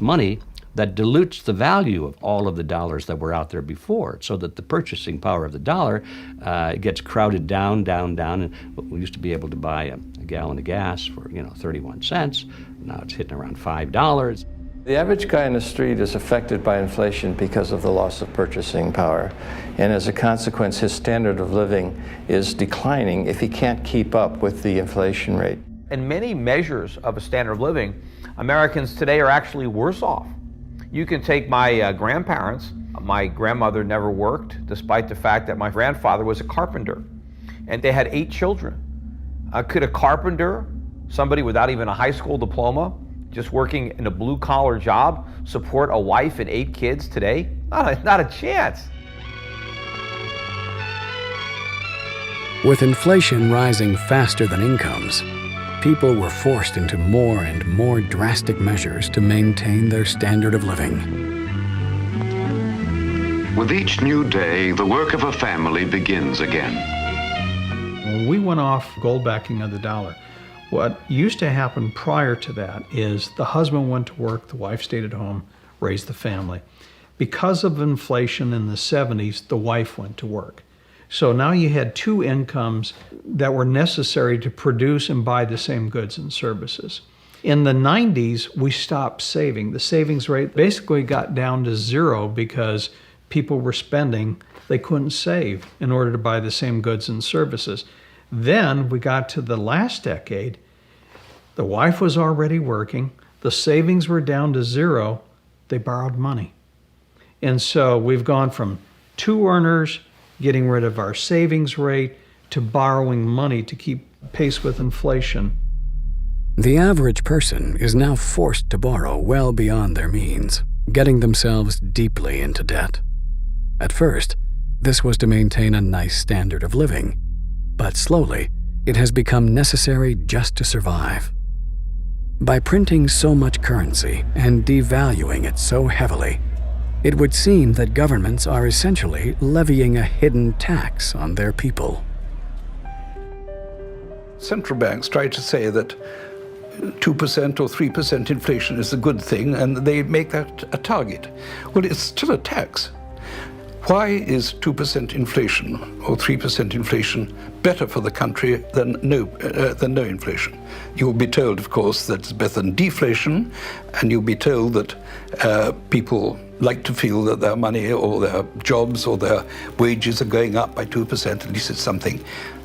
money that dilutes the value of all of the dollars that were out there before, so that the purchasing power of the dollar gets crowded down, and we used to be able to buy a gallon of gas for 31 cents. Now it's hitting around $5. The average guy in the street is affected by inflation because of the loss of purchasing power, and as a consequence his standard of living is declining if he can't keep up with the inflation rate. In many measures of a standard of living, Americans today are actually worse off. You can take my grandparents. My grandmother never worked, despite the fact that my grandfather was a carpenter, and they had 8 children. Could a carpenter, somebody without even a high school diploma, just working in a blue-collar job, support a wife and 8 kids today? Not a chance. With inflation rising faster than incomes, people were forced into more and more drastic measures to maintain their standard of living. With each new day, the work of a family begins again. When we went off gold backing of the dollar, what used to happen prior to that is the husband went to work, the wife stayed at home, raised the family. Because of inflation in the 70s, the wife went to work. So now you had 2 incomes that were necessary to produce and buy the same goods and services. In the 90s, we stopped saving. The savings rate basically got down to 0 because people were spending. They couldn't save in order to buy the same goods and services. Then we got to the last decade. The wife was already working. The savings were down to 0. They borrowed money. And so we've gone from 2 earners getting rid of our savings rate to borrowing money to keep pace with inflation. The average person is now forced to borrow well beyond their means, getting themselves deeply into debt. At first, this was to maintain a nice standard of living, but slowly, it has become necessary just to survive. By printing so much currency and devaluing it so heavily, it would seem that governments are essentially levying a hidden tax on their people. Central banks try to say that 2% or 3% inflation is a good thing, and they make that a target. Well, it's still a tax. Why is 2% inflation or 3% inflation better for the country than no inflation? You'll be told, of course, that it's better than deflation, and you'll be told that people like to feel that their money or their jobs or their wages are going up by 2%, at least it's something.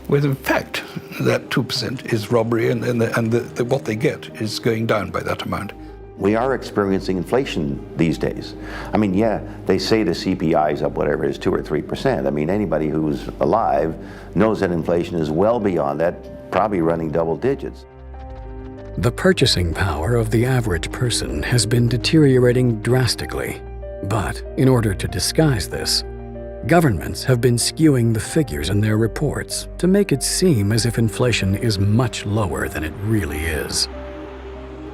When in fact, that 2% is robbery, and what they get is going down by that amount. We are experiencing inflation these days. I mean, yeah, they say the CPI is up whatever it is, 2 or 3%. I mean, anybody who's alive knows that inflation is well beyond that, probably running double digits. The purchasing power of the average person has been deteriorating drastically. But in order to disguise this, governments have been skewing the figures in their reports to make it seem as if inflation is much lower than it really is.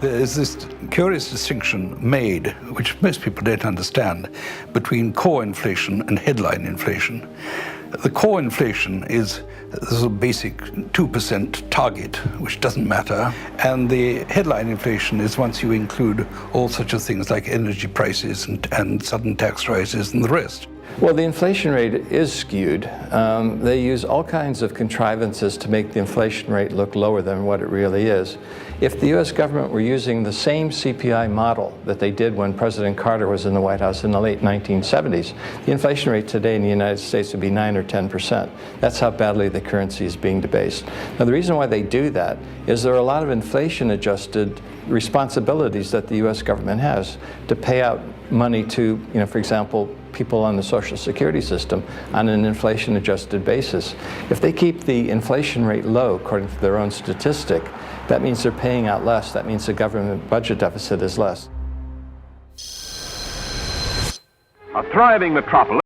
There is this curious distinction made, which most people don't understand, between core inflation and headline inflation. The core inflation is the sort of basic 2% target, which doesn't matter, and the headline inflation is once you include all such of things like energy prices and sudden tax rises and the rest. Well, the inflation rate is skewed. They use all kinds of contrivances to make the inflation rate look lower than what it really is. If the U.S. government were using the same CPI model that they did when President Carter was in the White House in the late 1970s, the inflation rate today in the United States would be 9 or 10%. That's how badly the currency is being debased. Now, the reason why they do that is there are a lot of inflation-adjusted responsibilities that the U.S. government has to pay out money to, for example, people on the Social Security system on an inflation-adjusted basis. If they keep the inflation rate low, according to their own statistic, that means they're paying out less. That means the government budget deficit is less. A thriving metropolis